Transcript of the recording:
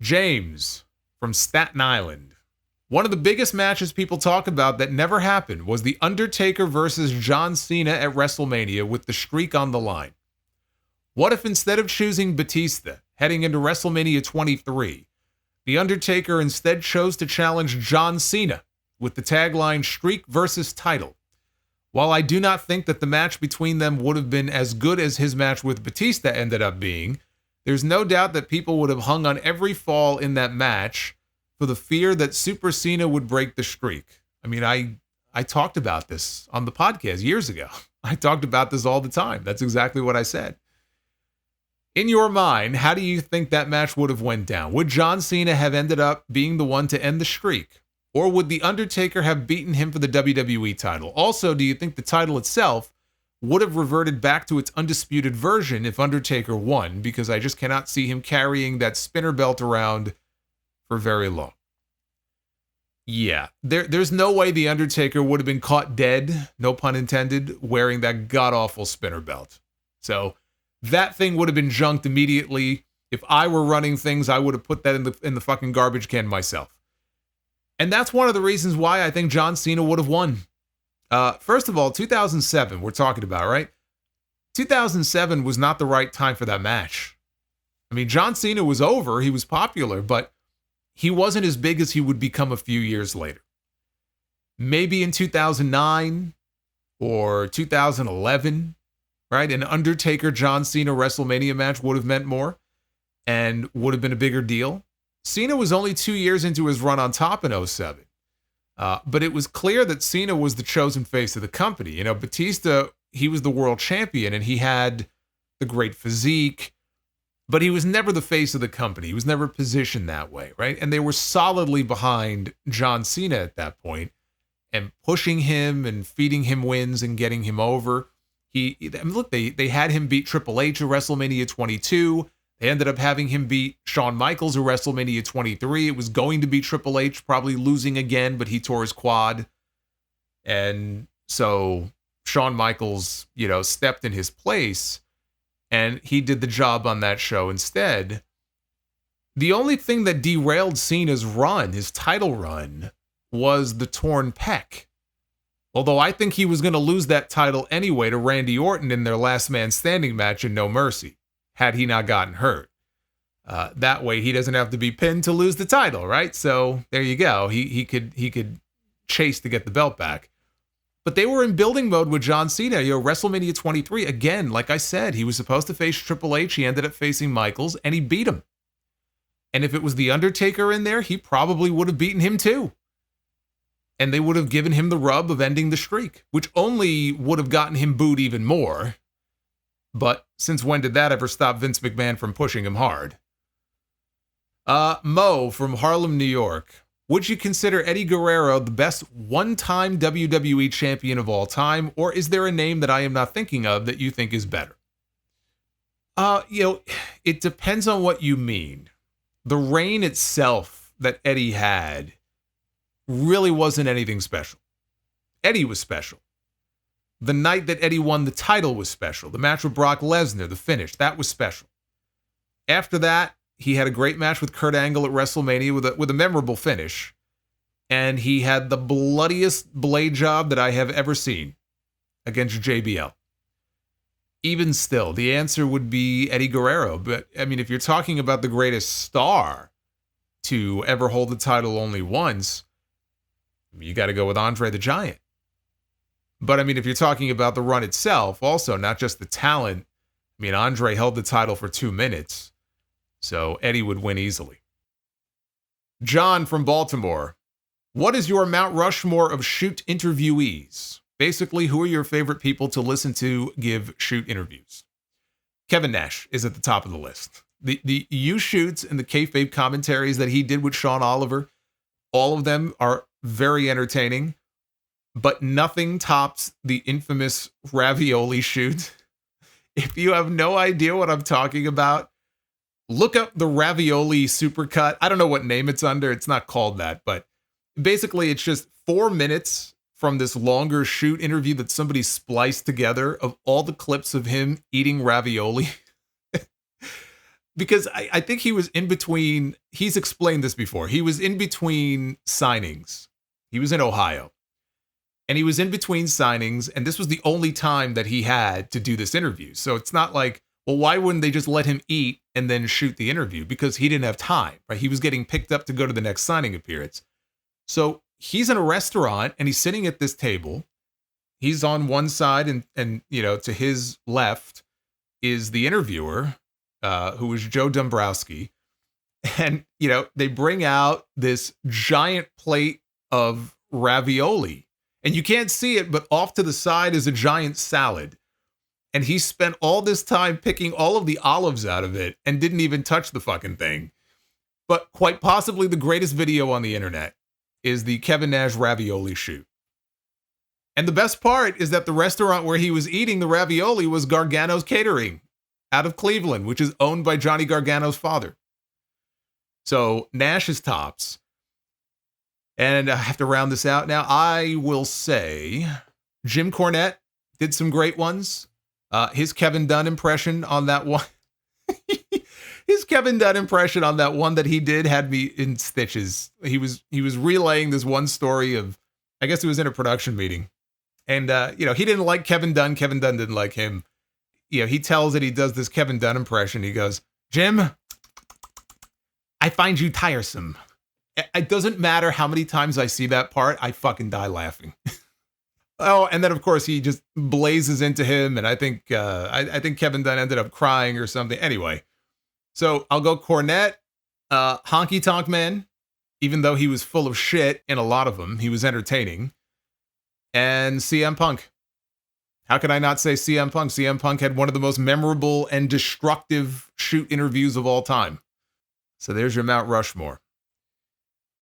James from Staten Island. One of the biggest matches people talk about that never happened was the Undertaker versus John Cena at WrestleMania with the streak on the line. What if instead of choosing Bautista heading into WrestleMania 23, the Undertaker instead chose to challenge John Cena with the tagline Streak versus Title? While I do not think that the match between them would have been as good as his match with Bautista ended up being, there's no doubt that people would have hung on every fall in that match for the fear that Super Cena would break the streak. I mean, I talked about this on the podcast years ago. I talked about this all the time. That's exactly what I said. In your mind, how do you think that match would have went down? Would John Cena have ended up being the one to end the streak? Or would The Undertaker have beaten him for the WWE title? Also, do you think the title itself would have reverted back to its undisputed version if Undertaker won? Because I just cannot see him carrying that spinner belt around for very long. Yeah, there's no way The Undertaker would have been caught dead, no pun intended, wearing that god-awful spinner belt. So that thing would have been junked immediately. If I were running things, I would have put that in the fucking garbage can myself. And that's one of the reasons why I think John Cena would have won. First of all, 2007, we're talking about, right? 2007 was not the right time for that match. I mean, John Cena was over, he was popular, but he wasn't as big as he would become a few years later. Maybe in 2009 or 2011, right? An Undertaker-John Cena WrestleMania match would have meant more and would have been a bigger deal. Cena was only 2 years into his run on top in 2007. But it was clear that Cena was the chosen face of the company. You know, Bautista, he was the world champion and he had the great physique, but he was never the face of the company. He was never positioned that way, right? And they were solidly behind John Cena at that point and pushing him and feeding him wins and getting him over. I mean, look, they had him beat Triple H at WrestleMania 22. They ended up having him beat Shawn Michaels at WrestleMania 23. It was going to be Triple H, probably losing again, but he tore his quad. And so Shawn Michaels, you know, stepped in his place and he did the job on that show instead. The only thing that derailed Cena's run, his title run, was the torn pec. Although I think he was going to lose that title anyway to Randy Orton in their last man standing match in No Mercy, had he not gotten hurt. That way he doesn't have to be pinned to lose the title, right? So there you go. He could chase to get the belt back. But they were in building mode with John Cena. You know, WrestleMania 23, again, like I said, he was supposed to face Triple H. He ended up facing Michaels, and he beat him. And if it was The Undertaker in there, he probably would have beaten him too. And they would have given him the rub of ending the streak, which only would have gotten him booed even more. But since when did that ever stop Vince McMahon from pushing him hard? Mo from Harlem, New York. Would you consider Eddie Guerrero the best one-time WWE champion of all time, or is there a name that I am not thinking of that you think is better? You know, it depends on what you mean. The reign itself that Eddie had really wasn't anything special. Eddie was special. The night that Eddie won the title was special. The match with Brock Lesnar, the finish, that was special. After that, he had a great match with Kurt Angle at WrestleMania with a memorable finish. And he had the bloodiest blade job that I have ever seen against JBL. Even still, the answer would be Eddie Guerrero. But, I mean, if you're talking about the greatest star to ever hold the title only once, you got to go with Andre the Giant. But, I mean, if you're talking about the run itself, also, not just the talent, I mean, Andre held the title for 2 minutes. So Eddie would win easily. John from Baltimore. What is your Mount Rushmore of shoot interviewees? Basically, who are your favorite people to listen to give shoot interviews? Kevin Nash is at the top of the list. The U-shoots and the kayfabe commentaries that he did with Sean Oliver, all of them are very entertaining, but nothing tops the infamous ravioli shoot. If you have no idea what I'm talking about, look up the ravioli supercut. I don't know what name it's under. It's not called that, but basically it's just 4 minutes from this longer shoot interview that somebody spliced together of all the clips of him eating ravioli. because I think he was in between. He's explained this before. He was in between signings. He was in Ohio. And he was in between signings, and this was the only time that he had to do this interview. So it's not like, well, why wouldn't they just let him eat and then shoot the interview? Because he didn't have time, right? He was getting picked up to go to the next signing appearance. So he's in a restaurant, and he's sitting at this table. He's on one side, and you know, to his left is the interviewer, who was Joe Dombrowski. And, you know, they bring out this giant plate of ravioli. And you can't see it, but off to the side is a giant salad. And he spent all this time picking all of the olives out of it and didn't even touch the fucking thing. But quite possibly the greatest video on the internet is the Kevin Nash ravioli shoot. And the best part is that the restaurant where he was eating the ravioli was Gargano's Catering out of Cleveland, which is owned by Johnny Gargano's father. So Nash is tops. And I have to round this out now. I will say Jim Cornette did some great ones. His Kevin Dunn impression on that one. His Kevin Dunn impression on that one that he did had me in stitches. He was relaying this one story of, I guess it was in a production meeting. And, you know, he didn't like Kevin Dunn. Kevin Dunn didn't like him. You know, he tells that he does this Kevin Dunn impression. He goes, Jim, I find you tiresome. It doesn't matter how many times I see that part, I fucking die laughing. Oh, and then of course he just blazes into him, and I think Kevin Dunn ended up crying or something. Anyway, so I'll go Cornette, Honky Tonk Man, even though he was full of shit in a lot of them, he was entertaining, and CM Punk. How could I not say CM Punk? CM Punk had one of the most memorable and destructive shoot interviews of all time. So there's your Mount Rushmore.